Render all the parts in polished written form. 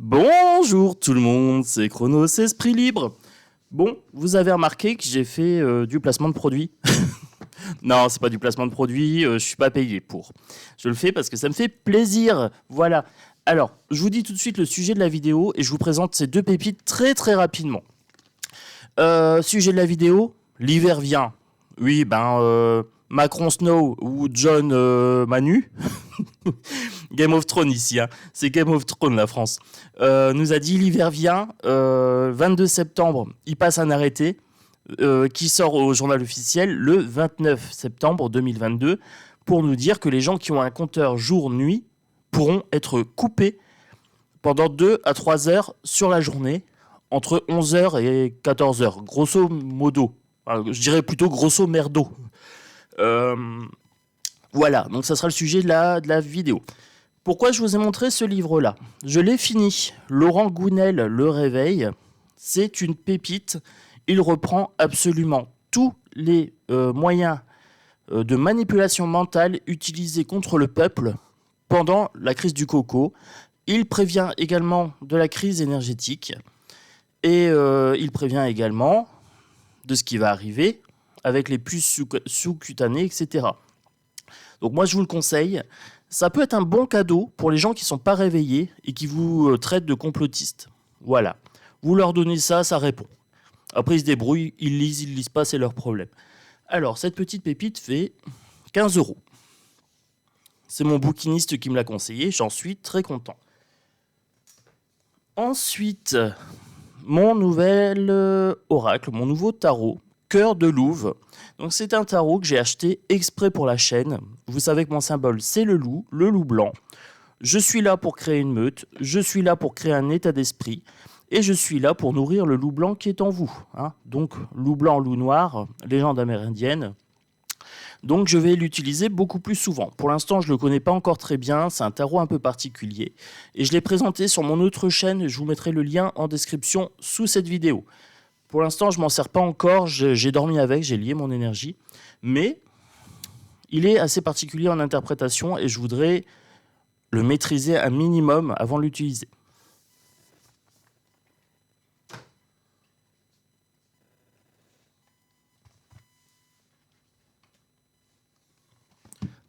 Bonjour tout le monde, c'est Chronos Esprit Libre. Bon, vous avez remarqué que j'ai fait du placement de produit. Non, c'est pas du placement de produit, je suis pas payé pour. Je le fais parce que ça me fait plaisir. Voilà. Alors, je vous dis tout de suite le sujet de la vidéo et je vous présente ces deux pépites très très rapidement. Sujet de la vidéo, l'hiver vient. Oui, Macron Snow ou John Manu. Game of Thrones ici, hein. C'est Game of Thrones la France. Nous a dit l'hiver vient, 22 septembre, il passe un arrêté qui sort au journal officiel le 29 septembre 2022 pour nous dire que les gens qui ont un compteur jour-nuit pourront être coupés pendant 2 à 3 heures sur la journée, entre 11 heures et 14 heures, grosso modo. Enfin, je dirais plutôt grosso merdo. Euh, voilà, donc ça sera le sujet de la vidéo. Pourquoi je vous ai montré ce livre-là? Je l'ai fini. Laurent Gounel, Le Réveil, c'est une pépite. Il reprend absolument tous les moyens de manipulation mentale utilisés contre le peuple pendant la crise du coco. Il prévient également de la crise énergétique et il prévient également de ce qui va arriver avec les puces sous-cutanées, etc. Donc moi, je vous le conseille. Ça peut être un bon cadeau pour les gens qui ne sont pas réveillés et qui vous traitent de complotistes. Voilà. Vous leur donnez ça, ça répond. Après, ils se débrouillent, ils lisent pas, c'est leur problème. Alors, cette petite pépite fait 15 €. C'est mon bouquiniste qui me l'a conseillé, j'en suis très content. Ensuite, mon nouvel oracle, mon nouveau tarot, Cœur de Louve. Donc c'est un tarot que j'ai acheté exprès pour la chaîne. Vous savez que mon symbole, c'est le loup blanc. Je suis là pour créer une meute, je suis là pour créer un état d'esprit, et je suis là pour nourrir le loup blanc qui est en vous. Hein. Donc loup blanc, loup noir, légende amérindienne. Donc je vais l'utiliser beaucoup plus souvent. Pour l'instant, je ne le connais pas encore très bien, c'est un tarot un peu particulier. Et je l'ai présenté sur mon autre chaîne, je vous mettrai le lien en description sous cette vidéo. Pour l'instant, je ne m'en sers pas encore, j'ai dormi avec, j'ai lié mon énergie. Mais il est assez particulier en interprétation et je voudrais le maîtriser un minimum avant de l'utiliser.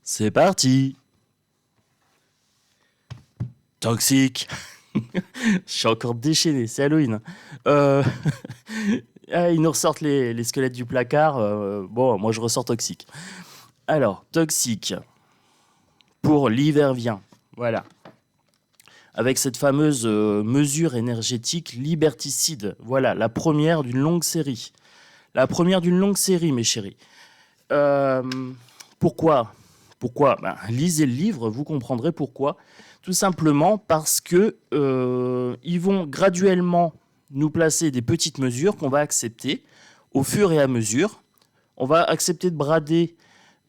C'est parti. Toxique. Je suis encore déchaîné, c'est Halloween. Ils nous ressortent les squelettes du placard. Bon, moi je ressors toxique. Alors, toxique. Pour l'hiver vient. Voilà. Avec cette fameuse mesure énergétique liberticide. Voilà, la première d'une longue série. La première d'une longue série, mes chéris. Pourquoi ? Lisez le livre, vous comprendrez pourquoi. Tout simplement parce que ils vont graduellement nous placer des petites mesures qu'on va accepter au fur et à mesure. On va accepter de brader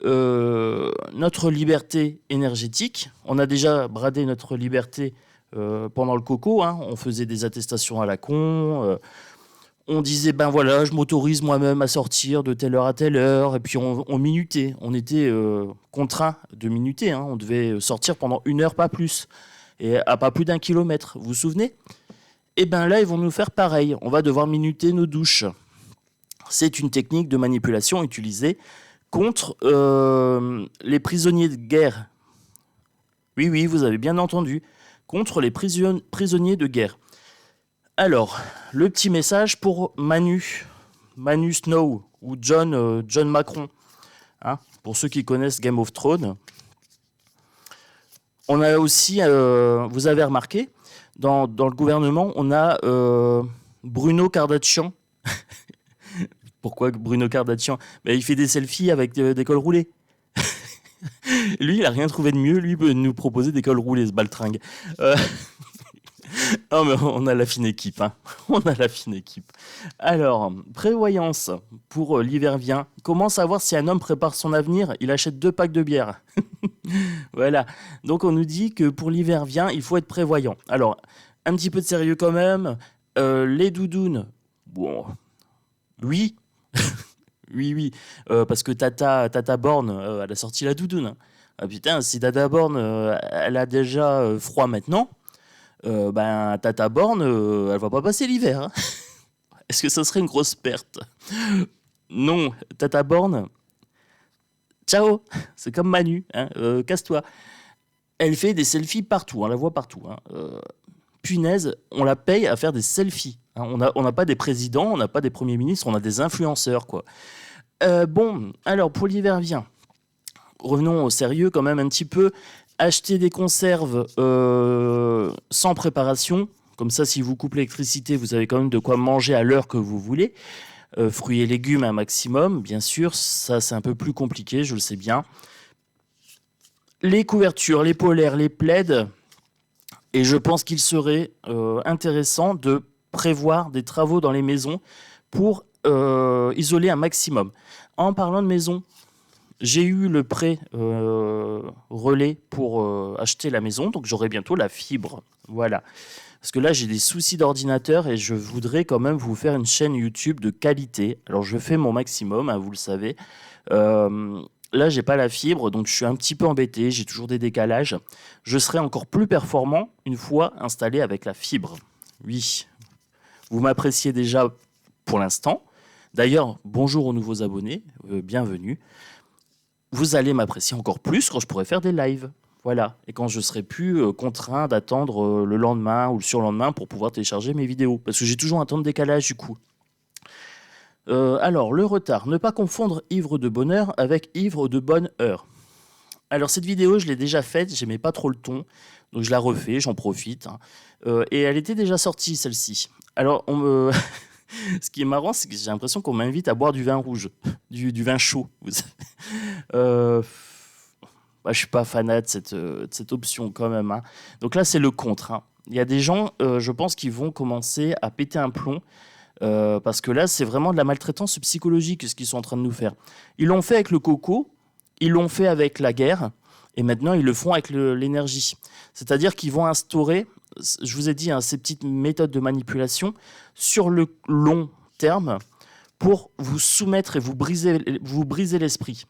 notre liberté énergétique. On a déjà bradé notre liberté pendant le coco. Hein. On faisait des attestations à la con. On disait, ben voilà, je m'autorise moi-même à sortir de telle heure à telle heure. Et puis on minutait. On était contraint de minuter. Hein. On devait sortir pendant 1 heure, pas plus. Et à pas plus d'1 kilomètre. Vous vous souvenez ? Et bien là, ils vont nous faire pareil. On va devoir minuter nos douches. C'est une technique de manipulation utilisée contre les prisonniers de guerre. Oui, vous avez bien entendu. Contre les prisonniers de guerre. Alors, le petit message pour Manu Snow ou John Macron, hein, pour ceux qui connaissent Game of Thrones. On a aussi, vous avez remarqué, dans le gouvernement, on a Bruno Kardashian. Pourquoi Bruno Kardashian ? Il fait des selfies avec des cols roulés. Lui, il n'a rien trouvé de mieux, lui, peut nous proposer des cols roulés, ce baltringue. Non, mais on a la fine équipe, hein. On a la fine équipe. Alors, prévoyance pour l'hiver vient. Comment savoir si un homme prépare son avenir ? Il achète 2 packs de bière. Voilà. Donc, on nous dit que pour l'hiver vient, il faut être prévoyant. Alors, un petit peu de sérieux quand même. Les doudounes, bon, oui. Oui. Parce que Tata Borne, elle a sorti la doudoune. Ah putain, si Tata Borne, elle a déjà froid maintenant. ben, Tata Borne, elle va pas passer l'hiver. Hein. Est-ce que ça serait une grosse perte? Non, Tata Borne, ciao, c'est comme Manu, hein, casse-toi. Elle fait des selfies partout, on la voit partout. Hein. Punaise, on la paye à faire des selfies. Hein. On n'a pas des présidents, on n'a pas des premiers ministres, on a des influenceurs, quoi. Bon, alors pour l'hiver vient. Revenons au sérieux quand même un petit peu. Acheter des conserves sans préparation. Comme ça, si vous coupez l'électricité, vous avez quand même de quoi manger à l'heure que vous voulez. Fruits et légumes un maximum, bien sûr. Ça, c'est un peu plus compliqué, je le sais bien. Les couvertures, les polaires, les plaids. Et je pense qu'il serait intéressant de prévoir des travaux dans les maisons pour isoler un maximum. En parlant de maison, j'ai eu le prêt relais pour acheter la maison, donc j'aurai bientôt la fibre. Voilà. Parce que là, j'ai des soucis d'ordinateur et je voudrais quand même vous faire une chaîne YouTube de qualité. Alors, je fais mon maximum, hein, vous le savez. Là, j'ai pas la fibre, donc je suis un petit peu embêté. J'ai toujours des décalages. Je serai encore plus performant une fois installé avec la fibre. Oui, vous m'appréciez déjà pour l'instant. D'ailleurs, bonjour aux nouveaux abonnés, bienvenue. Vous allez m'apprécier encore plus quand je pourrai faire des lives. Voilà. Et quand je serai plus contraint d'attendre le lendemain ou le surlendemain pour pouvoir télécharger mes vidéos. Parce que j'ai toujours un temps de décalage du coup. Alors, le retard. Ne pas confondre ivre de bonheur avec ivre de bonne heure. Alors, cette vidéo, je l'ai déjà faite. J'aimais pas trop le ton. Donc, je la refais. J'en profite. Hein. Et elle était déjà sortie, celle-ci. Alors, ce qui est marrant, c'est que j'ai l'impression qu'on m'invite à boire du vin rouge. Du vin chaud, vous savez. Je suis pas fanat de cette option quand même. Hein. Donc là, c'est le contre. Hein. Il y a des gens, je pense, qui vont commencer à péter un plomb parce que là, c'est vraiment de la maltraitance psychologique ce qu'ils sont en train de nous faire. Ils l'ont fait avec le coco, ils l'ont fait avec la guerre, et maintenant, ils le font avec l'énergie. C'est-à-dire qu'ils vont instaurer, je vous ai dit, hein, ces petites méthodes de manipulation sur le long terme pour vous soumettre et vous briser l'esprit.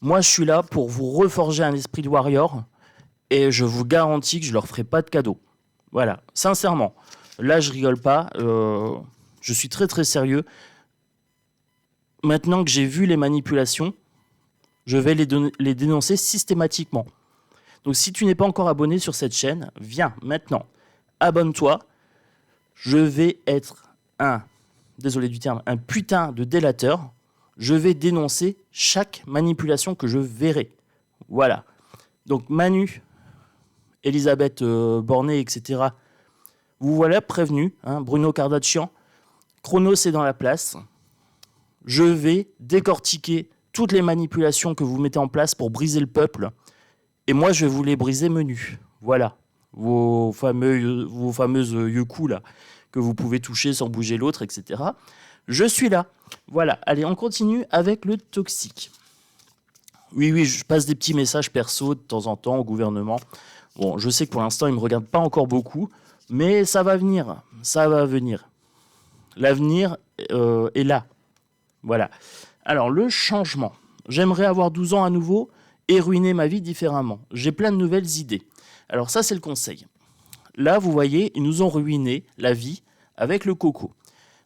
Moi, je suis là pour vous reforger un esprit de warrior et je vous garantis que je leur ferai pas de cadeau. Voilà, sincèrement. Là, je rigole pas. Je suis très très sérieux. Maintenant que j'ai vu les manipulations, je vais les dénoncer systématiquement. Donc, si tu n'es pas encore abonné sur cette chaîne, viens maintenant, abonne-toi. Je vais être désolé du terme, un putain de délateur. Je vais dénoncer chaque manipulation que je verrai. Voilà. Donc Manu, Elisabeth Borné, etc. Vous voilà prévenus. Hein, Bruno Kardashian. Chronos est dans la place. Je vais décortiquer toutes les manipulations que vous mettez en place pour briser le peuple. Et moi, je vais vous les briser menus. Voilà. Vos fameuses yuku là, que vous pouvez toucher sans bouger l'autre, etc. Je suis là. Voilà, allez, on continue avec le toxique. Oui, je passe des petits messages perso de temps en temps au gouvernement. Bon, je sais que pour l'instant, ils ne me regardent pas encore beaucoup, mais ça va venir, ça va venir. L'avenir est là. Voilà. Alors, le changement. J'aimerais avoir 12 ans à nouveau et ruiner ma vie différemment. J'ai plein de nouvelles idées. Alors ça, c'est le conseil. Là, vous voyez, ils nous ont ruiné la vie avec le coco.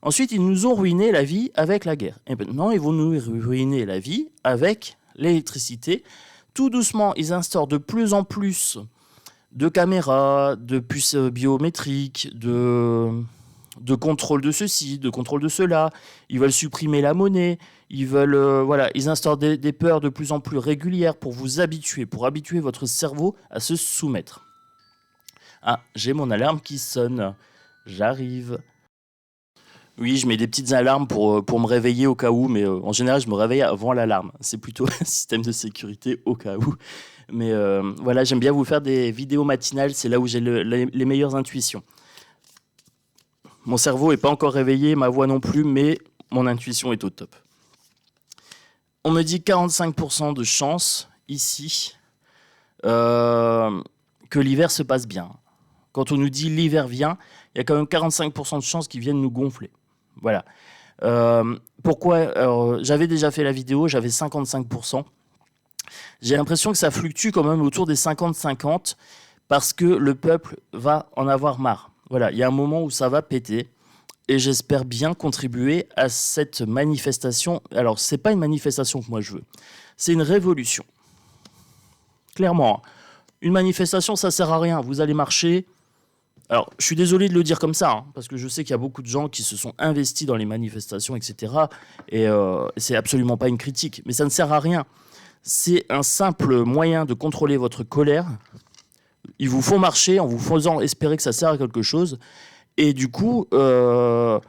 Ensuite, ils nous ont ruiné la vie avec la guerre. Et maintenant, ils vont nous ruiner la vie avec l'électricité. Tout doucement, ils instaurent de plus en plus de caméras, de puces biométriques, de contrôle de ceci, de contrôle de cela. Ils veulent supprimer la monnaie. Ils instaurent des peurs de plus en plus régulières pour vous habituer, pour habituer votre cerveau à se soumettre. Ah, j'ai mon alarme qui sonne. J'arrive. Oui, je mets des petites alarmes pour me réveiller au cas où, mais en général, je me réveille avant l'alarme. C'est plutôt un système de sécurité au cas où. Mais voilà, j'aime bien vous faire des vidéos matinales, c'est là où j'ai les meilleures intuitions. Mon cerveau n'est pas encore réveillé, ma voix non plus, mais mon intuition est au top. On me dit 45% de chance, ici, que l'hiver se passe bien. Quand on nous dit l'hiver vient, il y a quand même 45% de chances qu'ils viennent nous gonfler. Voilà. Pourquoi j'avais déjà fait la vidéo, j'avais 55%. J'ai l'impression que ça fluctue quand même autour des 50-50 parce que le peuple va en avoir marre. Voilà, il y a un moment où ça va péter. Et j'espère bien contribuer à cette manifestation. Alors, c'est pas une manifestation que moi je veux. C'est une révolution. Clairement. Une manifestation, ça sert à rien. Vous allez marcher. Alors, je suis désolé de le dire comme ça, hein, parce que je sais qu'il y a beaucoup de gens qui se sont investis dans les manifestations, etc. Et c'est absolument pas une critique. Mais ça ne sert à rien. C'est un simple moyen de contrôler votre colère. Ils vous font marcher en vous faisant espérer que ça sert à quelque chose. Et du coup, vous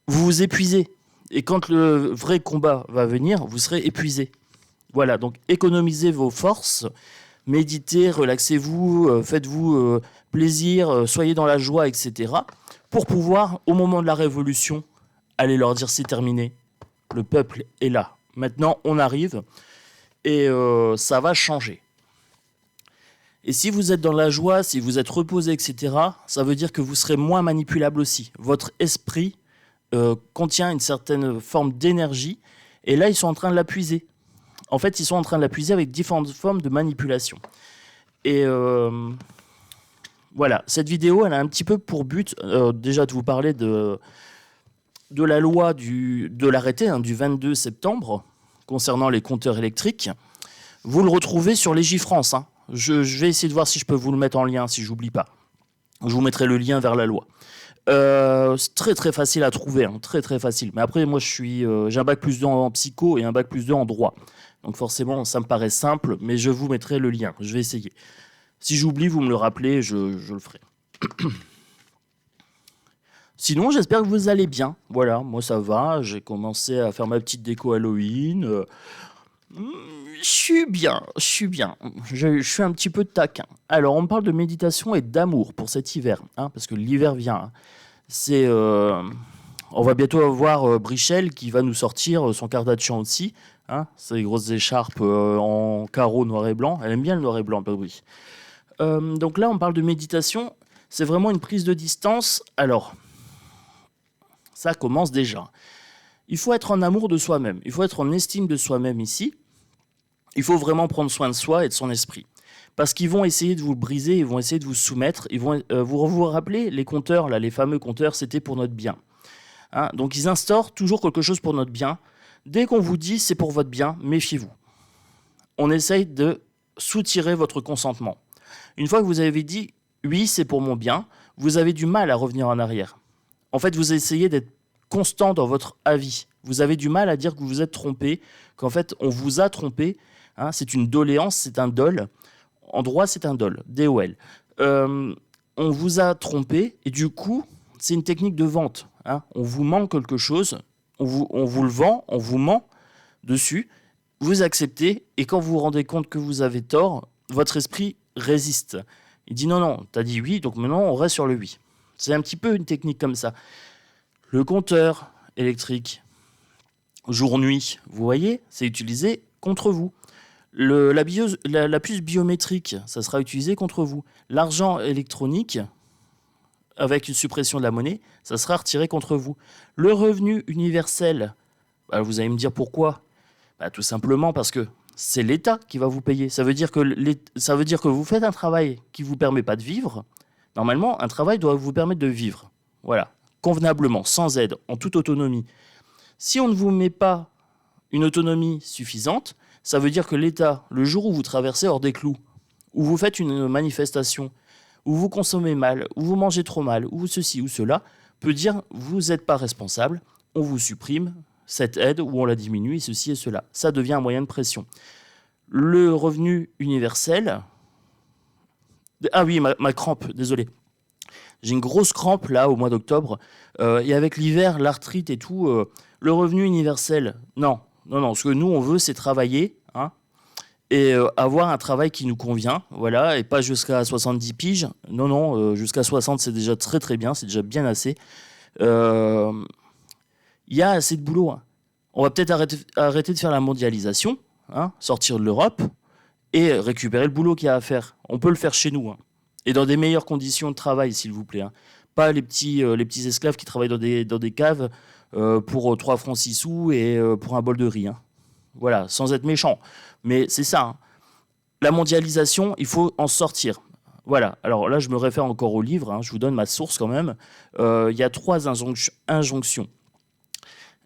vous épuisez. Et quand le vrai combat va venir, vous serez épuisé. Voilà, donc économisez vos forces, méditez, relaxez-vous, faites-vous plaisir, soyez dans la joie, etc. Pour pouvoir, au moment de la révolution, aller leur dire c'est terminé. Le peuple est là. Maintenant, on arrive et ça va changer. Et si vous êtes dans la joie, si vous êtes reposé, etc., ça veut dire que vous serez moins manipulable aussi. Votre esprit contient une certaine forme d'énergie, et là, ils sont en train de la puiser. En fait, ils sont en train de la puiser avec différentes formes de manipulation. Et voilà, cette vidéo, elle a un petit peu pour but, déjà de vous parler de la loi de l'arrêté du 22 septembre, concernant les compteurs électriques. Vous le retrouvez sur Légifrance, hein. Je vais essayer de voir si je peux vous le mettre en lien, si j'oublie pas. Je vous mettrai le lien vers la loi. C'est très très facile à trouver, hein, très très facile. Mais après, moi, j'ai un bac plus 2 en psycho et un bac plus 2 en droit. Donc forcément, ça me paraît simple, mais je vous mettrai le lien. Je vais essayer. Si j'oublie, vous me le rappelez, je le ferai. Sinon, j'espère que vous allez bien. Voilà, moi ça va. J'ai commencé à faire ma petite déco Halloween. Je suis bien. Je suis un petit peu taquin. Alors, on me parle de méditation et d'amour pour cet hiver, hein, parce que l'hiver vient. Hein. On va bientôt avoir Brichel qui va nous sortir son Kardashian aussi. Hein, ces grosses écharpes en carreau noir et blanc. Elle aime bien le noir et blanc, bah oui. Donc là, on parle de méditation. C'est vraiment une prise de distance. Alors, ça commence déjà. Il faut être en amour de soi-même. Il faut être en estime de soi-même ici. Il faut vraiment prendre soin de soi et de son esprit. Parce qu'ils vont essayer de vous briser, ils vont essayer de vous soumettre. Ils vont vous rappelez, les compteurs, là, les fameux compteurs, c'était pour notre bien. Hein, donc ils instaurent toujours quelque chose pour notre bien. Dès qu'on vous dit c'est pour votre bien, méfiez-vous. On essaye de soutirer votre consentement. Une fois que vous avez dit oui, c'est pour mon bien, vous avez du mal à revenir en arrière. En fait, vous essayez d'être constant dans votre avis. Vous avez du mal à dire que vous vous êtes trompé, qu'en fait, on vous a trompé. Hein, c'est une doléance, c'est un dol. En droit, c'est un dol, D-O-L. On vous a trompé, et du coup, c'est une technique de vente. Hein. On vous ment quelque chose, on vous le vend, on vous ment dessus, vous acceptez, et quand vous vous rendez compte que vous avez tort, votre esprit résiste. Il dit non, t'as dit oui, donc maintenant on reste sur le oui. C'est un petit peu une technique comme ça. Le compteur électrique, jour-nuit, vous voyez, c'est utilisé contre vous. La puce biométrique, ça sera utilisé contre vous. L'argent électronique, avec une suppression de la monnaie, ça sera retiré contre vous. Le revenu universel, bah, vous allez me dire pourquoi ? Bah, tout simplement parce que c'est l'État qui va vous payer. Ça veut dire que vous faites un travail qui ne vous permet pas de vivre. Normalement, un travail doit vous permettre de vivre. Voilà, convenablement, sans aide, en toute autonomie. Si on ne vous met pas une autonomie suffisante, ça veut dire que l'État, le jour où vous traversez hors des clous, où vous faites une manifestation, où vous consommez mal, où vous mangez trop mal, ou ceci ou cela, peut dire vous n'êtes pas responsable, on vous supprime cette aide ou on la diminue et ceci et cela. Ça devient un moyen de pression. Le revenu universel... Ah oui, ma crampe, désolé. J'ai une grosse crampe là au mois d'octobre et avec l'hiver, l'arthrite et tout, le revenu universel, non. Ce que nous on veut, c'est travailler, hein, et avoir un travail qui nous convient, voilà, et pas jusqu'à 70 piges. Non, jusqu'à 60, c'est déjà très très bien, c'est déjà bien assez. Il y a assez de boulot. Hein. On va peut-être arrêter de faire la mondialisation, hein, sortir de l'Europe et récupérer le boulot qu'il y a à faire. On peut le faire chez nous, hein, et dans des meilleures conditions de travail, s'il vous plaît. Hein. Pas les petits esclaves qui travaillent dans des caves pour 3 francs 6 sous et pour un bol de riz. Hein. Voilà, sans être méchant. Mais c'est ça. Hein. La mondialisation, il faut en sortir. Voilà, alors là je me réfère encore au livre, hein, je vous donne ma source quand même. Il y a 3 injonctions,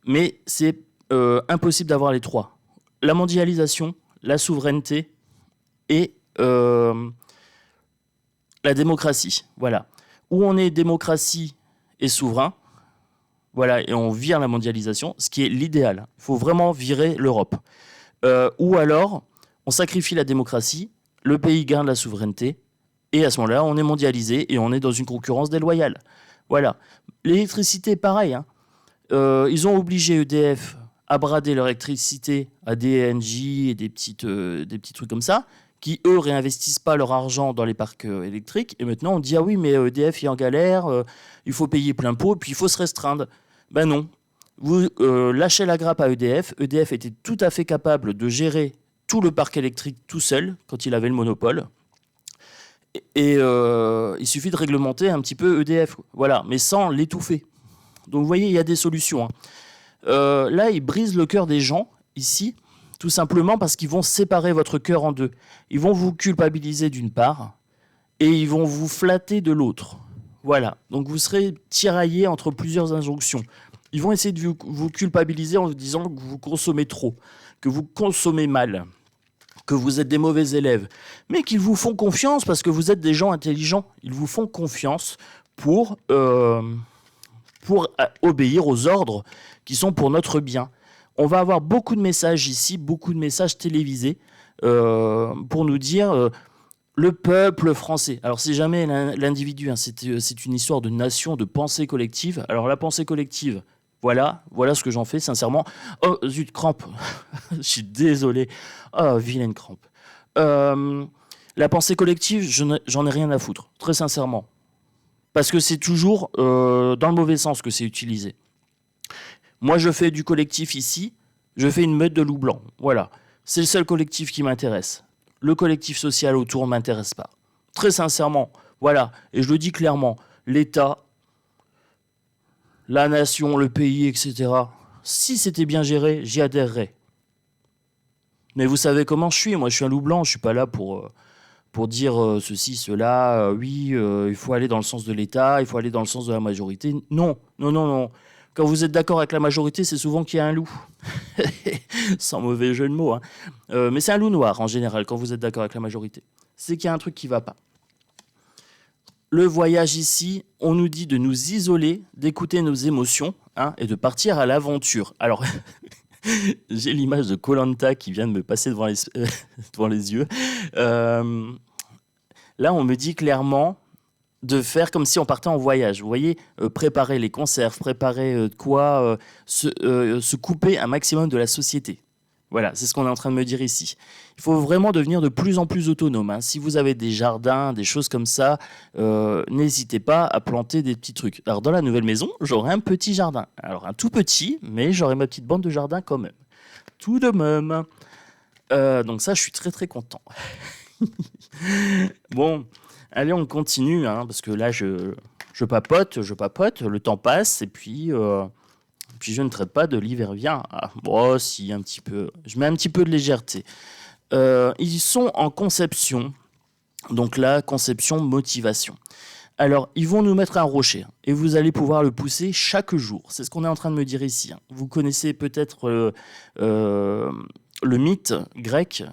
mais c'est impossible d'avoir les 3. La mondialisation, la souveraineté et la démocratie. Voilà. Où on est démocratie et souverain, voilà, et on vire la mondialisation, ce qui est l'idéal. Il faut vraiment virer l'Europe. Ou alors, on sacrifie la démocratie, le pays garde la souveraineté, et à ce moment-là, on est mondialisé et on est dans une concurrence déloyale. Voilà. L'électricité, pareil. Hein. Ils ont obligé EDF à brader leur électricité à des ENGIE et des petits trucs comme ça, qui, eux, réinvestissent pas leur argent dans les parcs électriques. Et maintenant, on dit, ah oui, mais EDF est en galère, il faut payer plein pot, puis il faut se restreindre. Ben non. Vous lâchez la grappe à EDF. EDF était tout à fait capable de gérer tout le parc électrique tout seul, quand il avait le monopole. Et il suffit de réglementer un petit peu EDF. Voilà, mais sans l'étouffer. Donc vous voyez, il y a des solutions. Hein. Là, ils brisent le cœur des gens, ici, tout simplement parce qu'ils vont séparer votre cœur en deux. Ils vont vous culpabiliser d'une part, et ils vont vous flatter de l'autre. Voilà, donc vous serez tiraillé entre plusieurs injonctions. Ils vont essayer de vous culpabiliser en vous disant que vous consommez trop, que vous consommez mal, que vous êtes des mauvais élèves, mais qu'ils vous font confiance parce que vous êtes des gens intelligents. Ils vous font confiance pour obéir aux ordres qui sont pour notre bien. On va avoir beaucoup de messages ici, beaucoup de messages télévisés pour nous dire le peuple français. Alors c'est jamais l'individu, hein, c'est une histoire de nation, de pensée collective. Alors la pensée collective, voilà ce que j'en fais sincèrement. Oh zut, crampe, je suis désolé. Oh vilaine crampe. La pensée collective, j'en ai rien à foutre, très sincèrement. Parce que c'est toujours dans le mauvais sens que c'est utilisé. Moi, je fais du collectif ici, je fais une meute de loups blancs. Voilà. C'est le seul collectif qui m'intéresse. Le collectif social autour ne m'intéresse pas. Très sincèrement, voilà. Et je le dis clairement, l'État, la nation, le pays, etc., si c'était bien géré, j'y adhérerais. Mais vous savez comment je suis. Moi, je suis un loup blanc, je ne suis pas là pour dire ceci, cela, oui, il faut aller dans le sens de l'État, il faut aller dans le sens de la majorité. Non. Quand vous êtes d'accord avec la majorité, c'est souvent qu'il y a un loup. Sans mauvais jeu de mots. Hein. Mais c'est un loup noir, en général, quand vous êtes d'accord avec la majorité. C'est qu'il y a un truc qui ne va pas. Le voyage ici, on nous dit de nous isoler, d'écouter nos émotions hein, et de partir à l'aventure. Alors... J'ai l'image de Koh-Lanta qui vient de me passer devant les yeux. Là, on me dit clairement de faire comme si on partait en voyage. Vous voyez, préparer les conserves, préparer de quoi se couper un maximum de la société. Voilà, c'est ce qu'on est en train de me dire ici. Il faut vraiment devenir de plus en plus autonome. Hein. Si vous avez des jardins, des choses comme ça, n'hésitez pas à planter des petits trucs. Alors, dans la nouvelle maison, j'aurai un petit jardin. Alors, un tout petit, mais j'aurai ma petite bande de jardin quand même. Tout de même. Donc ça, je suis très, très content. Bon, allez, on continue, hein, parce que là, je papote, le temps passe, et puis je ne traite pas de l'hiver vient. Ah, bon, si, un petit peu. Je mets un petit peu de légèreté. Ils sont en conception. Donc là, conception, motivation. Alors, ils vont nous mettre un rocher et vous allez pouvoir le pousser chaque jour. C'est ce qu'on est en train de me dire ici. Vous connaissez peut-être le mythe grec.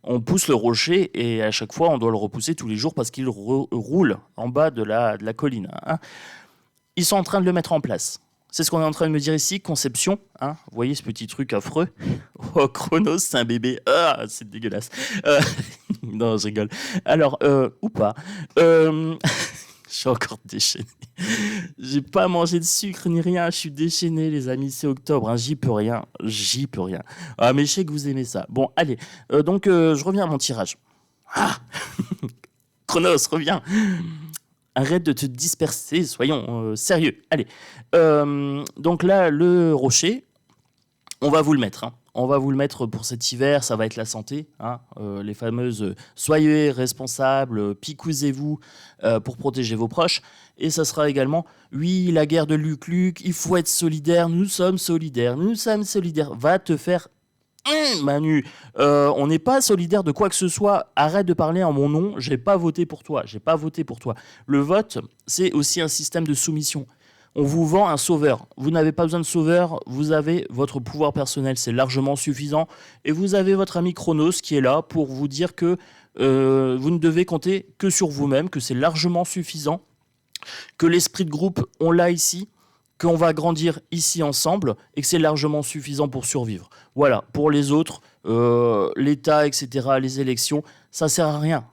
On pousse le rocher et à chaque fois, on doit le repousser tous les jours parce qu'il roule en bas de la colline. Hein. Ils sont en train de le mettre en place. C'est ce qu'on est en train de me dire ici, conception. Hein, vous voyez ce petit truc affreux. Oh, Chronos, c'est un bébé. Ah, c'est dégueulasse. Non, je rigole. Alors, ou pas. Je suis encore déchaîné. J'ai pas mangé de sucre ni rien. Je suis déchaîné, les amis. C'est octobre. Hein, j'y peux rien. Ah, mais je sais que vous aimez ça. Bon, allez. Donc, je reviens à mon tirage. Ah Chronos, reviens. Arrête de te disperser, soyons sérieux. Allez, donc là, le rocher, on va vous le mettre. Hein. On va vous le mettre pour cet hiver, ça va être la santé. Hein. Les fameuses « soyez responsables, picousez-vous pour protéger vos proches ». Et ça sera également « oui, la guerre de Luc, il faut être solidaire, nous sommes solidaires ». Va te faire Manu, on n'est pas solidaire de quoi que ce soit. Arrête de parler en mon nom. J'ai pas voté pour toi. J'ai pas voté pour toi. Le vote, c'est aussi un système de soumission. On vous vend un sauveur. Vous n'avez pas besoin de sauveur. Vous avez votre pouvoir personnel. C'est largement suffisant. Et vous avez votre ami Chronos qui est là pour vous dire que vous ne devez compter que sur vous-même, que c'est largement suffisant, que l'esprit de groupe, on l'a ici, qu'on va grandir ici ensemble et que c'est largement suffisant pour survivre. Voilà, pour les autres, l'État, etc., les élections, ça sert à rien.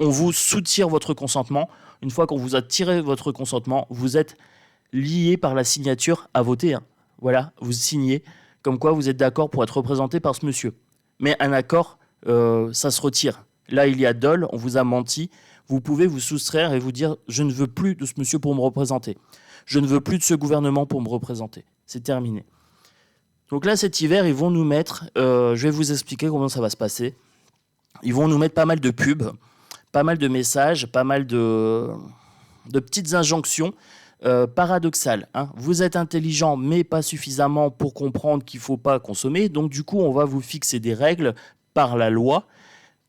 On vous soutire votre consentement. Une fois qu'on vous a tiré votre consentement, vous êtes lié par la signature à voter. Hein. Voilà, vous signez comme quoi vous êtes d'accord pour être représenté par ce monsieur. Mais un accord, ça se retire. Là, il y a dol, on vous a menti. Vous pouvez vous soustraire et vous dire « Je ne veux plus de ce monsieur pour me représenter. Je ne veux plus de ce gouvernement pour me représenter. » C'est terminé. Donc là, cet hiver, ils vont nous mettre... je vais vous expliquer comment ça va se passer. Ils vont nous mettre pas mal de pubs, pas mal de messages, pas mal de petites injonctions paradoxales. Hein. Vous êtes intelligent, mais pas suffisamment pour comprendre qu'il ne faut pas consommer. Donc du coup, on va vous fixer des règles par la loi.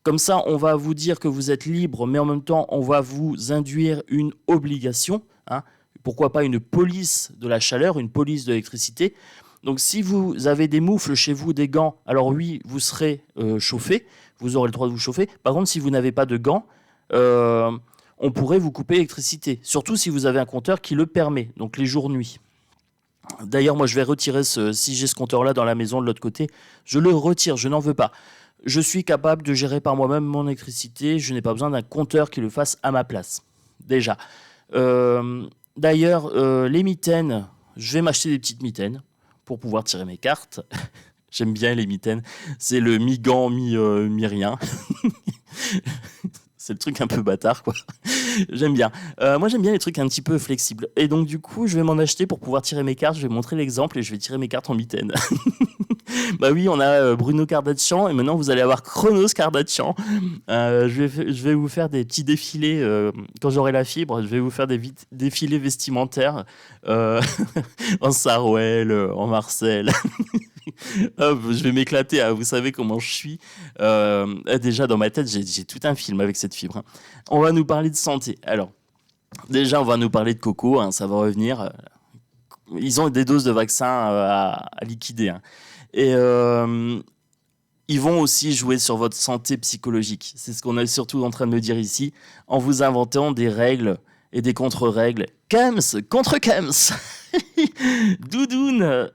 Comme ça, on va vous dire que vous êtes libre, mais en même temps, on va vous induire une obligation. Hein. Pourquoi pas une police de la chaleur, une police de l'électricité. Donc si vous avez des moufles chez vous, des gants, alors oui, vous serez chauffé, vous aurez le droit de vous chauffer. Par contre, si vous n'avez pas de gants, on pourrait vous couper l'électricité. Surtout si vous avez un compteur qui le permet, donc les jours-nuits. D'ailleurs, moi, je vais retirer si j'ai ce compteur-là dans la maison de l'autre côté, je le retire, je n'en veux pas. Je suis capable de gérer par moi-même mon électricité. Je n'ai pas besoin d'un compteur qui le fasse à ma place. Déjà. D'ailleurs, les mitaines, je vais m'acheter des petites mitaines pour pouvoir tirer mes cartes. J'aime bien les mitaines. C'est le mi-gant, mi-rien. C'est le truc un peu bâtard, quoi. J'aime bien. Moi, j'aime bien les trucs un petit peu flexibles. Et donc, du coup, je vais m'en acheter pour pouvoir tirer mes cartes. Je vais montrer l'exemple et je vais tirer mes cartes en mitaine. Bah oui, on a Bruno Kardashian et maintenant vous allez avoir Chronos Kardashian. Je vais vous faire des petits défilés quand j'aurai la fibre. Je vais vous faire des défilés vestimentaires en Sarwell, en Marcel. Je vais m'éclater. Hein. Vous savez comment je suis. Déjà dans ma tête, j'ai tout un film avec cette fibre. Hein. On va nous parler de santé. Alors, déjà, on va nous parler de coco. Hein, ça va revenir. Ils ont des doses de vaccins à liquider. Hein. Et ils vont aussi jouer sur votre santé psychologique. C'est ce qu'on est surtout en train de me dire ici, en vous inventant des règles et des contre-règles. Kems contre Kems. Doudoune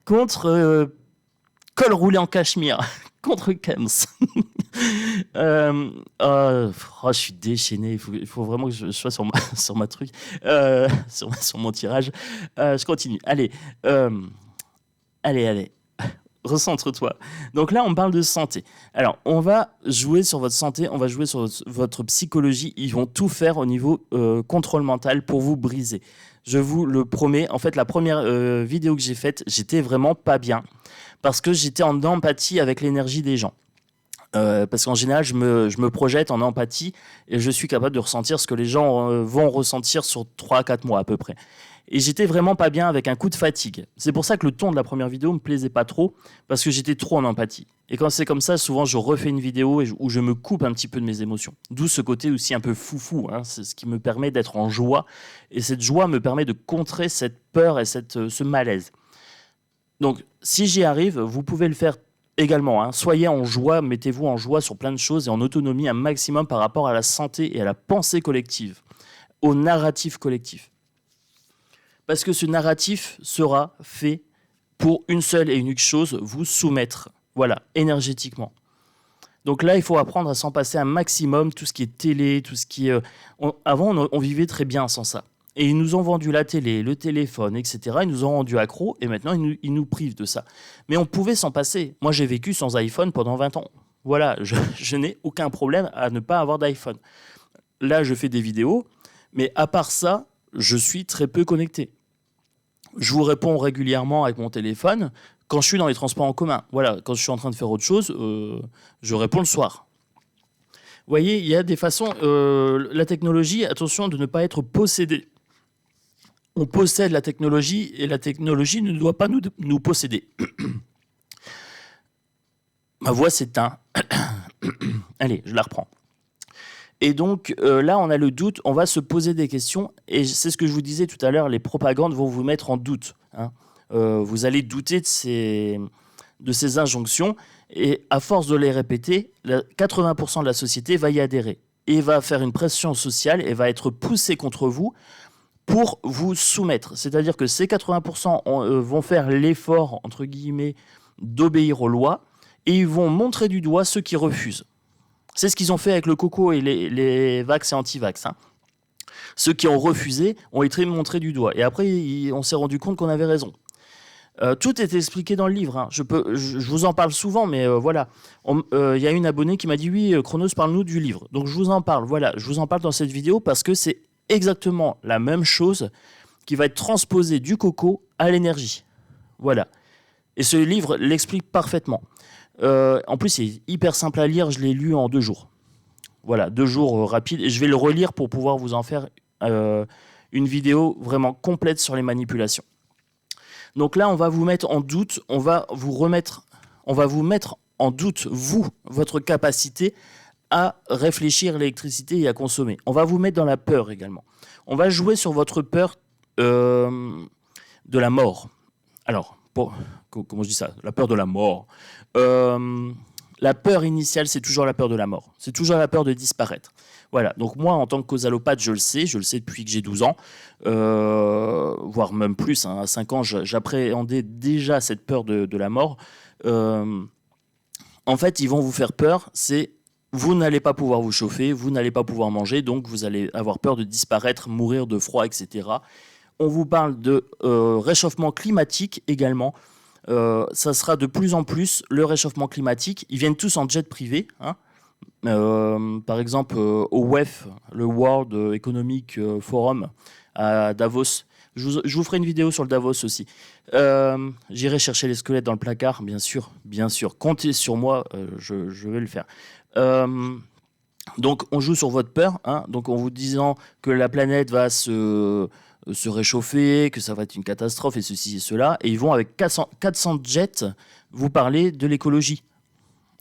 contre col roulé en cachemire contre Kems. Je suis déchaîné. Il faut vraiment que je sois sur ma truc, sur mon tirage. Je continue. Allez. Recentre-toi. Donc là, on parle de santé. Alors, on va jouer sur votre santé, on va jouer sur votre psychologie. Ils vont tout faire au niveau contrôle mental pour vous briser. Je vous le promets. En fait, la première vidéo que j'ai faite, j'étais vraiment pas bien parce que j'étais en empathie avec l'énergie des gens. Parce qu'en général, je me projette en empathie et je suis capable de ressentir ce que les gens vont ressentir sur 3 à 4 mois à peu près. Et j'étais vraiment pas bien avec un coup de fatigue. C'est pour ça que le ton de la première vidéo me plaisait pas trop, parce que j'étais trop en empathie. Et quand c'est comme ça, souvent je refais une vidéo où je me coupe un petit peu de mes émotions. D'où ce côté aussi un peu foufou. Hein. C'est ce qui me permet d'être en joie. Et cette joie me permet de contrer cette peur et ce malaise. Donc, si j'y arrive, vous pouvez le faire également. Hein. Soyez en joie, mettez-vous en joie sur plein de choses et en autonomie un maximum par rapport à la santé et à la pensée collective, au narratif collectif. Parce que ce narratif sera fait pour une seule et unique chose, vous soumettre, voilà, énergétiquement. Donc là, il faut apprendre à s'en passer un maximum, tout ce qui est télé, tout ce qui est... Avant, on vivait très bien sans ça. Et ils nous ont vendu la télé, le téléphone, etc. Ils nous ont rendus accros et maintenant, ils nous privent de ça. Mais on pouvait s'en passer. Moi, j'ai vécu sans iPhone pendant 20 ans. Voilà, je n'ai aucun problème à ne pas avoir d'iPhone. Là, je fais des vidéos, mais à part ça, je suis très peu connecté. Je vous réponds régulièrement avec mon téléphone quand je suis dans les transports en commun. Voilà, quand je suis en train de faire autre chose, je réponds le soir. Vous voyez, il y a des façons... la technologie, attention de ne pas être possédé. On possède la technologie et la technologie ne doit pas nous posséder. Ma voix s'éteint. Allez, je la reprends. Et donc là, on a le doute, on va se poser des questions. Et c'est ce que je vous disais tout à l'heure, les propagandes vont vous mettre en doute. Hein. Vous allez douter de ces injonctions. Et à force de les répéter, 80% de la société va y adhérer. Et va faire une pression sociale et va être poussée contre vous pour vous soumettre. C'est-à-dire que ces 80% vont faire l'effort, entre guillemets, d'obéir aux lois. Et ils vont montrer du doigt ceux qui refusent. C'est ce qu'ils ont fait avec le coco et les vax et anti-vax. Hein. Ceux qui ont refusé ont été montrés du doigt. Et après, on s'est rendu compte qu'on avait raison. Tout est expliqué dans le livre. Hein. Je vous en parle souvent, mais voilà. Y a une abonnée qui m'a dit « Oui, Chronos, parle-nous du livre ». Donc je vous en parle. Voilà, je vous en parle dans cette vidéo parce que c'est exactement la même chose qui va être transposée du coco à l'énergie. Voilà. Et ce livre l'explique parfaitement. En plus, c'est hyper simple à lire. Je l'ai lu en 2 jours. Voilà, 2 jours rapides. Et je vais le relire pour pouvoir vous en faire une vidéo vraiment complète sur les manipulations. Donc là, on va vous mettre en doute. On va vous mettre en doute, votre capacité à réfléchir à l'électricité et à consommer. On va vous mettre dans la peur également. On va jouer sur votre peur de la mort. Alors, comment je dis ça ? La peur de la mort. La peur initiale, c'est toujours la peur de la mort. C'est toujours la peur de disparaître. Voilà. Donc moi, en tant que causalopathe, je le sais depuis que j'ai 12 ans, voire même plus. Hein, à 5 ans, j'appréhendais déjà cette peur de la mort. En fait, ils vont vous faire peur. Vous n'allez pas pouvoir vous chauffer, vous n'allez pas pouvoir manger, donc vous allez avoir peur de disparaître, mourir de froid, etc. On vous parle de réchauffement climatique également. Ça sera de plus en plus le réchauffement climatique. Ils viennent tous en jet privé. Hein. Par exemple, au WEF, le World Economic Forum à Davos. Je vous ferai une vidéo sur le Davos aussi. J'irai chercher les squelettes dans le placard, bien sûr. Comptez sur moi, je vais le faire. Donc, on joue sur votre peur. Hein. Donc, en vous disant que la planète va se réchauffer, que ça va être une catastrophe et ceci et cela. Et ils vont avec 400 jets vous parler de l'écologie.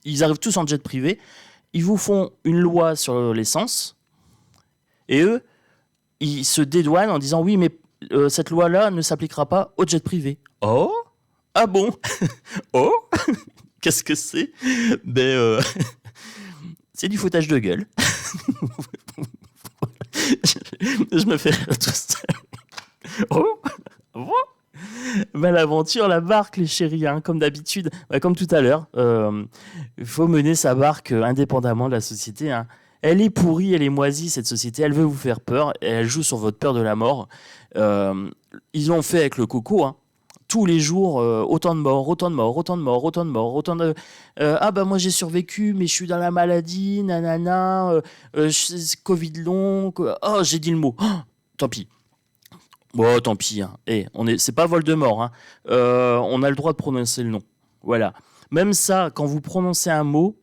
Ils arrivent tous en jet privé. Ils vous font une loi sur l'essence. Et eux, ils se dédouanent en disant « Oui, mais cette loi-là ne s'appliquera pas au jet privé. » Oh ? Ah bon ? Oh ? Qu'est-ce que c'est ? C'est du foutage de gueule. Je me fais rire tout seul. Oh, bon. L'aventure, la barque, les chéris, hein, comme d'habitude, comme tout à l'heure. Il faut mener sa barque indépendamment de la société. Hein. Elle est pourrie, elle est moisie, cette société. Elle veut vous faire peur. Et elle joue sur votre peur de la mort. Ils ont fait avec le coco. Hein. Tous les jours, autant de morts. Ah bah moi j'ai survécu, mais je suis dans la maladie, nanana, Covid long. Oh, j'ai dit le mot. Oh, tant pis. Bon, tant pis. Hein. C'est pas Voldemort. Hein. On a le droit de prononcer le nom. Voilà. Même ça, quand vous prononcez un mot,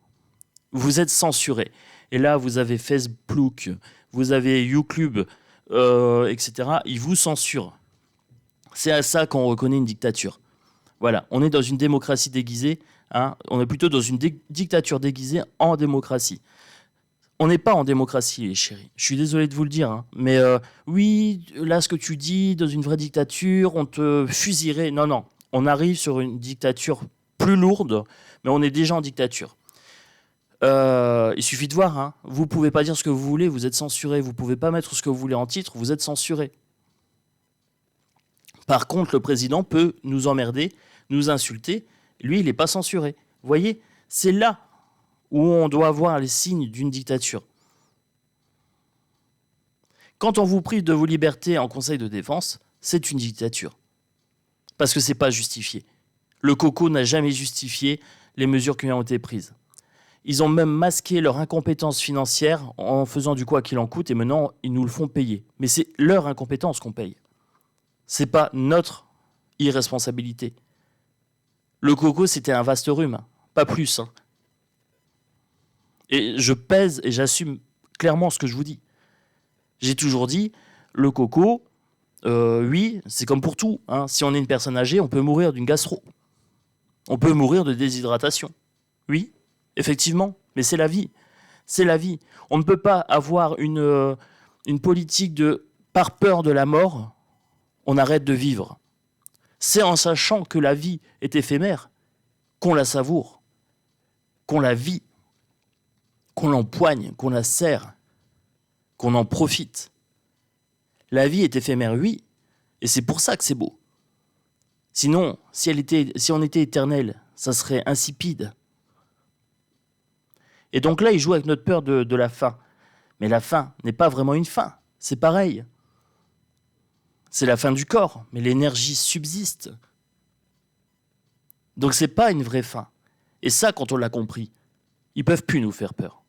vous êtes censuré. Et là, vous avez Facebook, vous avez YouTube, etc. Ils vous censurent. C'est à ça qu'on reconnaît une dictature. Voilà. On est dans une démocratie déguisée. Hein. On est plutôt dans une dictature déguisée en démocratie. On n'est pas en démocratie, les chéris. Je suis désolé de vous le dire. Hein. Mais oui, là, ce que tu dis, dans une vraie dictature, on te fusillerait. Non. On arrive sur une dictature plus lourde, mais on est déjà en dictature. Il suffit de voir. Hein. Vous ne pouvez pas dire ce que vous voulez, vous êtes censuré. Vous ne pouvez pas mettre ce que vous voulez en titre, vous êtes censuré. Par contre, le président peut nous emmerder, nous insulter. Lui, il n'est pas censuré. Vous voyez, c'est là où on doit voir les signes d'une dictature. Quand on vous prive de vos libertés en conseil de défense, c'est une dictature. Parce que ce n'est pas justifié. Le coco n'a jamais justifié les mesures qui ont été prises. Ils ont même masqué leur incompétence financière en faisant du quoi qu'il en coûte et maintenant, ils nous le font payer. Mais c'est leur incompétence qu'on paye. Ce n'est pas notre irresponsabilité. Le coco, c'était un vaste rhume, pas plus. Hein. Et je pèse et j'assume clairement ce que je vous dis. J'ai toujours dit, le coco, oui, c'est comme pour tout. Hein. Si on est une personne âgée, on peut mourir d'une gastro. On peut mourir de déshydratation. Oui, effectivement, mais c'est la vie. C'est la vie. On ne peut pas avoir une politique de par peur de la mort, on arrête de vivre. C'est en sachant que la vie est éphémère qu'on la savoure, qu'on la vit, qu'on l'empoigne, qu'on la serre, qu'on en profite. La vie est éphémère, oui, et c'est pour ça que c'est beau. Sinon, si on était éternel, ça serait insipide. Et donc là, il joue avec notre peur de la fin. Mais la fin n'est pas vraiment une fin, c'est pareil. C'est la fin du corps, mais l'énergie subsiste. Donc c'est pas une vraie fin. Et ça, quand on l'a compris, ils peuvent plus nous faire peur.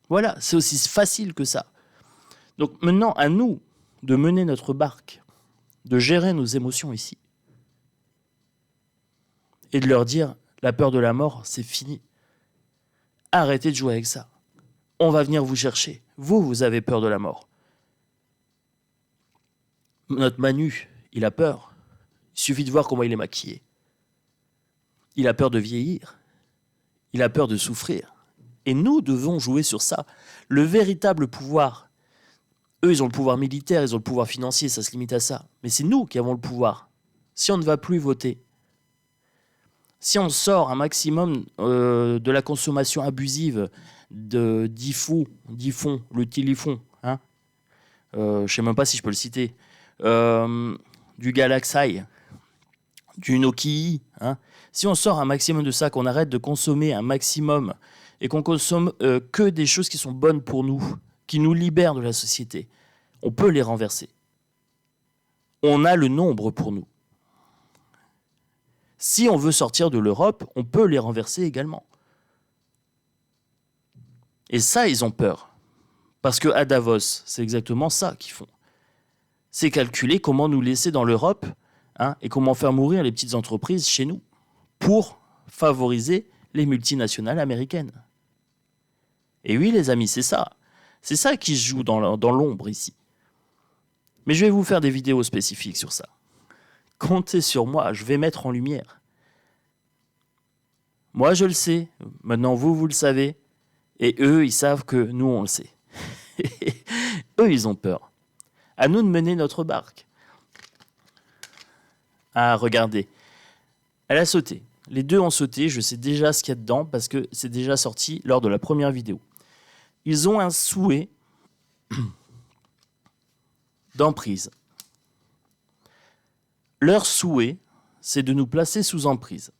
Voilà, c'est aussi facile que ça. Donc maintenant, à nous de mener notre barque, de gérer nos émotions ici. Et de leur dire, la peur de la mort, c'est fini. Arrêtez de jouer avec ça. On va venir vous chercher. Vous avez peur de la mort. Notre Manu, il a peur. Il suffit de voir comment il est maquillé. Il a peur de vieillir. Il a peur de souffrir. Et nous devons jouer sur ça. Le véritable pouvoir, eux, ils ont le pouvoir militaire, ils ont le pouvoir financier, ça se limite à ça. Mais c'est nous qui avons le pouvoir. Si on ne va plus voter, si on sort un maximum de la consommation abusive de d'IFON, le téléphone, hein, je ne sais même pas si je peux le citer, du Galaxy, du Nokia, hein, si on sort un maximum de ça, qu'on arrête de consommer un maximum et qu'on consomme que des choses qui sont bonnes pour nous, qui nous libèrent de la société, on peut les renverser. On a le nombre pour nous. Si on veut sortir de l'Europe, on peut les renverser également. Et ça, ils ont peur. Parce qu'à Davos, c'est exactement ça qu'ils font. C'est calculer comment nous laisser dans l'Europe, hein, et comment faire mourir les petites entreprises chez nous pour favoriser les multinationales américaines. Et oui, les amis, c'est ça. C'est ça qui se joue dans l'ombre ici. Mais je vais vous faire des vidéos spécifiques sur ça. Comptez sur moi, je vais mettre en lumière. Moi, je le sais. Maintenant, vous le savez. Et eux, ils savent que nous, on le sait. Eux, ils ont peur. À nous de mener notre barque. Ah, regardez. Elle a sauté. Les deux ont sauté. Je sais déjà ce qu'il y a dedans parce que c'est déjà sorti lors de la première vidéo. Ils ont un souhait d'emprise. Leur souhait, c'est de nous placer sous emprise.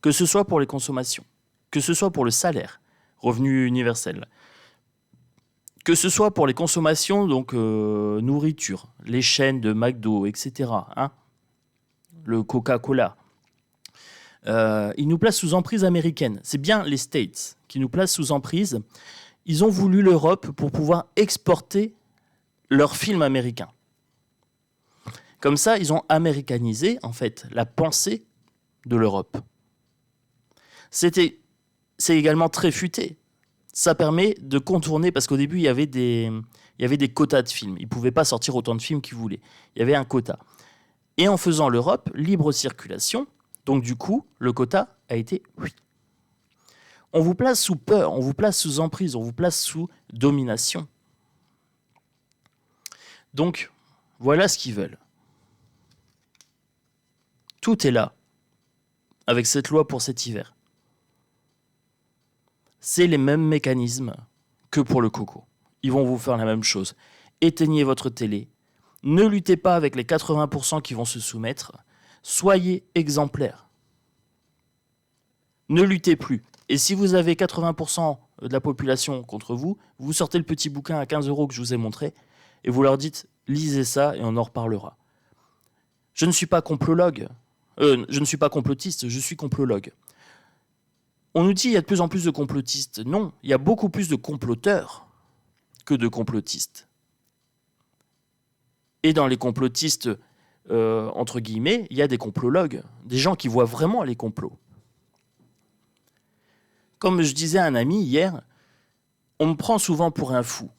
Que ce soit pour les consommations, que ce soit pour le salaire, revenu universel, que ce soit pour les consommations, donc nourriture, les chaînes de McDo, etc., hein, le Coca-Cola. Ils nous placent sous emprise américaine. C'est bien les States qui nous placent sous emprise. Ils ont voulu l'Europe pour pouvoir exporter leurs films américains. Comme ça, ils ont américanisé, en fait, la pensée de l'Europe. C'est également très futé. Ça permet de contourner, parce qu'au début, il y avait des quotas de films. Ils ne pouvaient pas sortir autant de films qu'ils voulaient. Il y avait un quota. Et en faisant l'Europe, libre circulation, donc du coup, le quota a été oui. On vous place sous peur, on vous place sous emprise, on vous place sous domination. Donc, voilà ce qu'ils veulent. Tout est là, avec cette loi pour cet hiver. C'est les mêmes mécanismes que pour le coco. Ils vont vous faire la même chose. Éteignez votre télé. Ne luttez pas avec les 80% qui vont se soumettre. Soyez exemplaires. Ne luttez plus. Et si vous avez 80% de la population contre vous, vous sortez le petit bouquin à 15 € que je vous ai montré et vous leur dites « lisez ça et on en reparlera ». Je ne suis pas complologue. Je ne suis pas complotiste, je suis complologue. On nous dit qu'il y a de plus en plus de complotistes. Non, il y a beaucoup plus de comploteurs que de complotistes. Et dans les complotistes, entre guillemets, il y a des complologues, des gens qui voient vraiment les complots. Comme je disais à un ami hier, on me prend souvent pour un fou.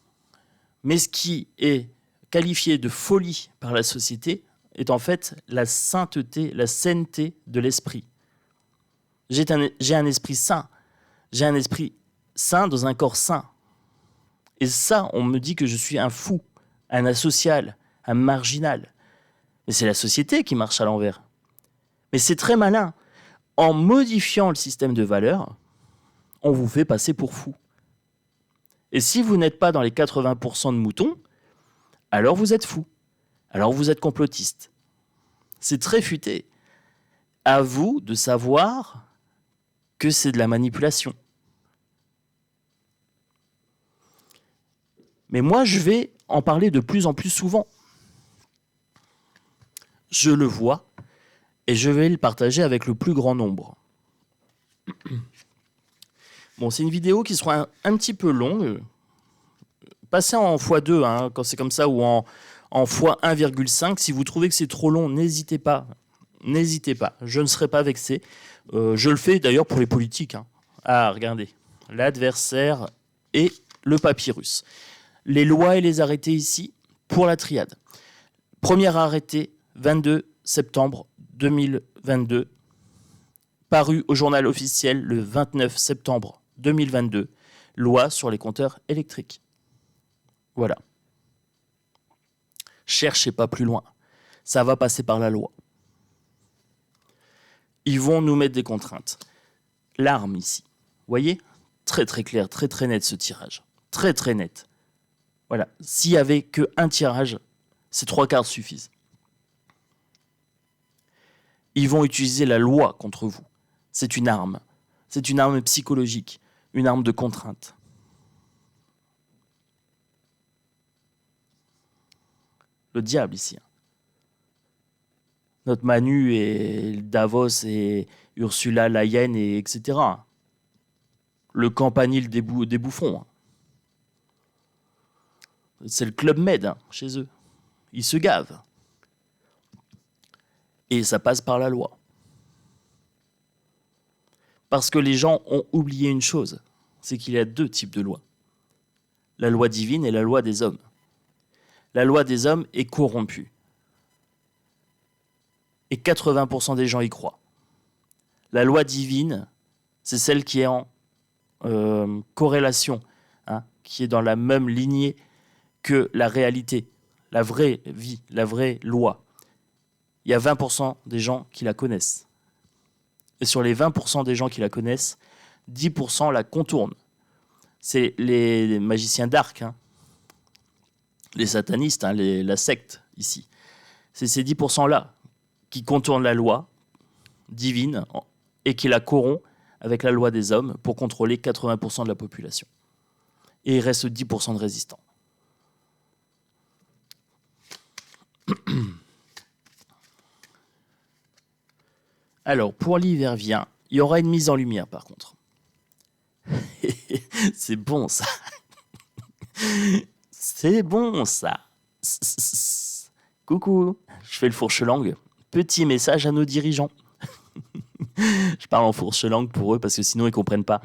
Mais ce qui est qualifié de folie par la société est en fait la sainteté, la sainteté de l'esprit. J'ai un esprit sain. J'ai un esprit sain dans un corps sain. Et ça, on me dit que je suis un fou, un asocial, un marginal. Mais c'est la société qui marche à l'envers. Mais c'est très malin. En modifiant le système de valeurs, on vous fait passer pour fou. Et si vous n'êtes pas dans les 80% de moutons, alors vous êtes fou. Alors vous êtes complotiste. C'est très futé. À vous de savoir que c'est de la manipulation. Mais moi, je vais en parler de plus en plus souvent. Je le vois et je vais le partager avec le plus grand nombre. Bon, c'est une vidéo qui sera un petit peu longue. Passez en x2 hein, quand c'est comme ça ou en x1,5. Si vous trouvez que c'est trop long, n'hésitez pas. N'hésitez pas. Je ne serai pas vexé. Je le fais d'ailleurs pour les politiques. Hein. Ah, regardez. L'adversaire et le papyrus. Les lois et les arrêtés ici pour la triade. Premier arrêté, 22 septembre 2022. Paru au journal officiel le 29 septembre 2022. Loi sur les compteurs électriques. Voilà. Cherchez pas plus loin. Ça va passer par la loi. Ils vont nous mettre des contraintes. L'arme ici. Vous voyez ? Très très clair, très très net ce tirage. Très très net. Voilà. S'il n'y avait qu'un tirage, ces 3/4 suffisent. Ils vont utiliser la loi contre vous. C'est une arme. C'est une arme psychologique. Une arme de contrainte. Le diable ici. Notre Manu et Davos et Ursula la hyène et etc. Le campanile des bouffons. C'est le Club Med hein, chez eux. Ils se gavent. Et ça passe par la loi. Parce que les gens ont oublié une chose, c'est qu'il y a 2 types de lois. La loi divine et la loi des hommes. La loi des hommes est corrompue. Et 80% des gens y croient. La loi divine, c'est celle qui est en corrélation, hein, qui est dans la même lignée que la réalité, la vraie vie, la vraie loi. Il y a 20% des gens qui la connaissent. Et sur les 20% des gens qui la connaissent, 10% la contournent. C'est les magiciens d'arc, hein, les satanistes, hein, la secte ici. C'est ces 10%-là qui contournent la loi divine et qui la corrompent avec la loi des hommes pour contrôler 80% de la population. Et il reste 10% de résistants. Alors, pour l'hiver vient, il y aura une mise en lumière par contre. C'est bon ça. C'est bon ça. Coucou, je fais le fourche-langue. Petit message à nos dirigeants. Je parle en fourche-langue pour eux parce que sinon ils comprennent pas.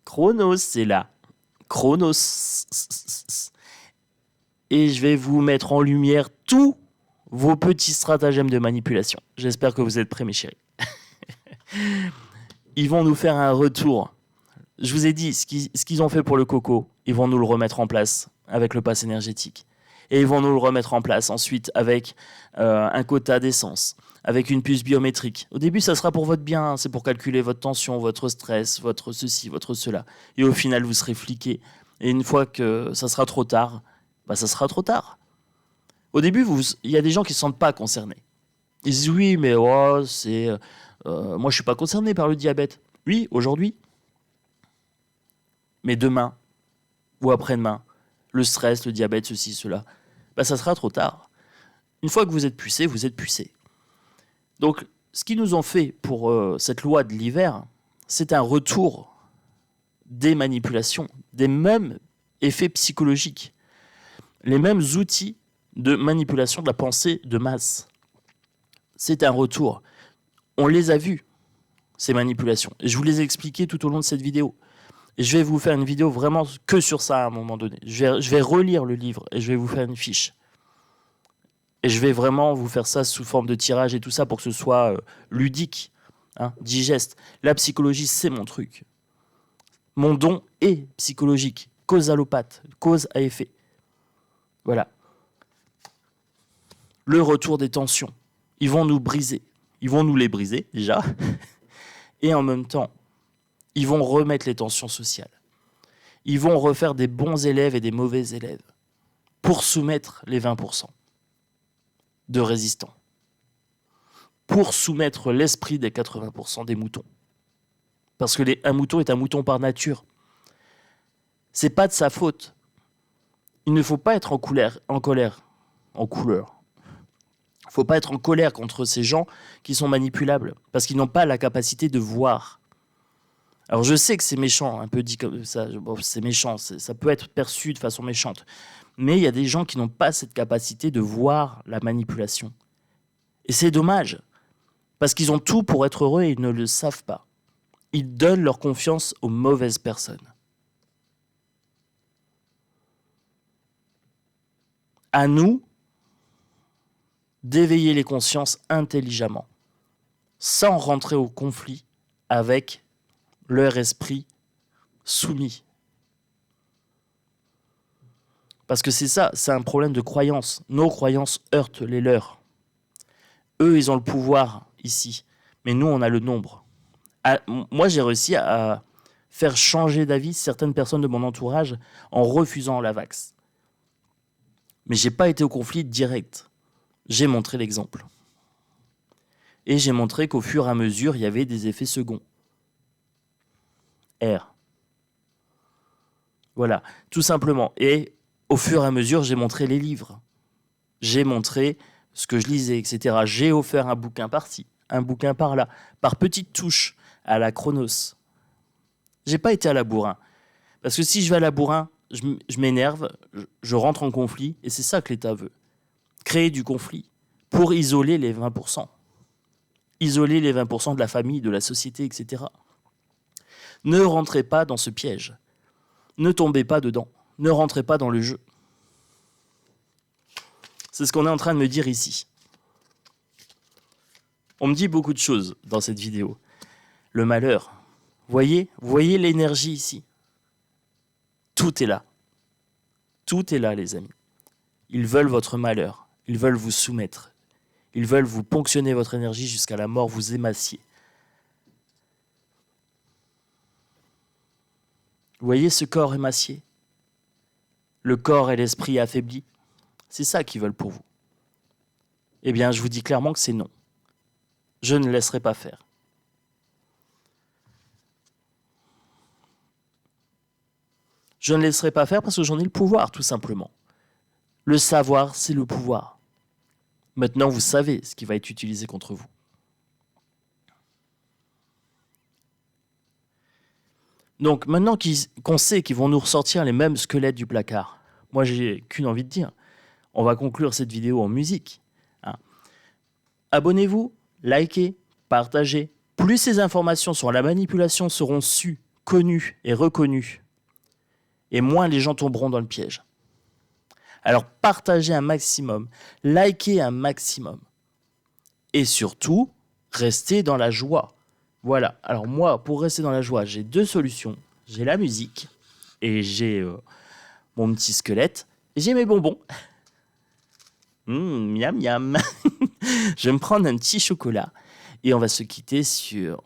Chronos, c'est là. Chronos. Et je vais vous mettre en lumière tous vos petits stratagèmes de manipulation. J'espère que vous êtes prêts, mes chéris. Ils vont nous faire un retour. Je vous ai dit, ce qu'ils ont fait pour le coco, ils vont nous le remettre en place avec le pass énergétique. Et ils vont nous le remettre en place ensuite avec un quota d'essence, avec une puce biométrique. Au début, ça sera pour votre bien, hein, c'est pour calculer votre tension, votre stress, votre ceci, votre cela. Et au final, vous serez fliqué. Et une fois que ça sera trop tard, bah ça sera trop tard. Au début, il y a des gens qui ne se sentent pas concernés. Ils disent oui, mais moi, je ne suis pas concerné par le diabète. Oui, aujourd'hui. Mais demain ou après-demain, le stress, le diabète, ceci, cela, bah, ça sera trop tard. Une fois que vous êtes pucé, vous êtes pucé. Donc, ce qu'ils nous ont fait pour cette loi de l'hiver, c'est un retour des manipulations, des mêmes effets psychologiques, les mêmes outils de manipulation de la pensée de masse. C'est un retour. On les a vus, ces manipulations. Et je vous les ai expliquées tout au long de cette vidéo. Et je vais vous faire une vidéo vraiment que sur ça à un moment donné. Je vais relire le livre et je vais vous faire une fiche. Et je vais vraiment vous faire ça sous forme de tirage et tout ça pour que ce soit ludique. Hein, digeste. La psychologie, c'est mon truc. Mon don est psychologique, causalopathe, cause à effet. Voilà. Le retour des tensions. Ils vont nous briser. Ils vont nous les briser, déjà. Et en même temps, ils vont remettre les tensions sociales. Ils vont refaire des bons élèves et des mauvais élèves pour soumettre les 20% de résistants. Pour soumettre l'esprit des 80% des moutons. Parce que un mouton est un mouton par nature. C'est pas de sa faute. Il ne faut pas être en colère. Il ne faut pas être en colère contre ces gens qui sont manipulables, parce qu'ils n'ont pas la capacité de voir. Alors je sais que c'est méchant, un peu dit comme ça, bon, c'est méchant, ça peut être perçu de façon méchante, mais il y a des gens qui n'ont pas cette capacité de voir la manipulation. Et c'est dommage, parce qu'ils ont tout pour être heureux et ils ne le savent pas. Ils donnent leur confiance aux mauvaises personnes. À nous d'éveiller les consciences intelligemment, sans rentrer au conflit avec leur esprit soumis. Parce que c'est ça, c'est un problème de croyance. Nos croyances heurtent les leurs. Eux, ils ont le pouvoir ici, mais nous, on a le nombre. Moi, j'ai réussi à faire changer d'avis certaines personnes de mon entourage en refusant la vax. Mais j'ai pas été au conflit direct. J'ai montré l'exemple. Et j'ai montré qu'au fur et à mesure, il y avait des effets seconds. R. Voilà, tout simplement. Et au fur et à mesure, j'ai montré les livres. J'ai montré ce que je lisais, etc. J'ai offert un bouquin par-ci, un bouquin par-là, par petites touches, à la Chronos. J'ai pas été à la bourrin. Parce que si je vais à la bourrin, je m'énerve, je rentre en conflit, et c'est ça que l'État veut. Créer du conflit pour isoler les 20%. Isoler les 20% de la famille, de la société, etc. Ne rentrez pas dans ce piège. Ne tombez pas dedans. Ne rentrez pas dans le jeu. C'est ce qu'on est en train de me dire ici. On me dit beaucoup de choses dans cette vidéo. Le malheur. Voyez l'énergie ici. Tout est là. Tout est là, les amis. Ils veulent votre malheur. Ils veulent vous soumettre. Ils veulent vous ponctionner votre énergie jusqu'à la mort, vous émacier. Vous voyez ce corps émacié? Le corps et l'esprit affaiblis. C'est ça qu'ils veulent pour vous. Eh bien, je vous dis clairement que c'est non. Je ne laisserai pas faire. Je ne laisserai pas faire parce que j'en ai le pouvoir, tout simplement. Le savoir, c'est le pouvoir. Maintenant, vous savez ce qui va être utilisé contre vous. Donc, maintenant qu'on sait qu'ils vont nous ressortir les mêmes squelettes du placard, moi, j'ai qu'une envie de dire. On va conclure cette vidéo en musique. Hein. Abonnez-vous, likez, partagez. Plus ces informations sur la manipulation seront sues, connues et reconnues, et moins les gens tomberont dans le piège. Alors partagez un maximum, likez un maximum. Et surtout, restez dans la joie. Voilà, alors moi, pour rester dans la joie, j'ai deux solutions. J'ai la musique et j'ai mon petit squelette. Et j'ai mes bonbons. Miam miam. Je vais me prendre un petit chocolat et on va se quitter sur...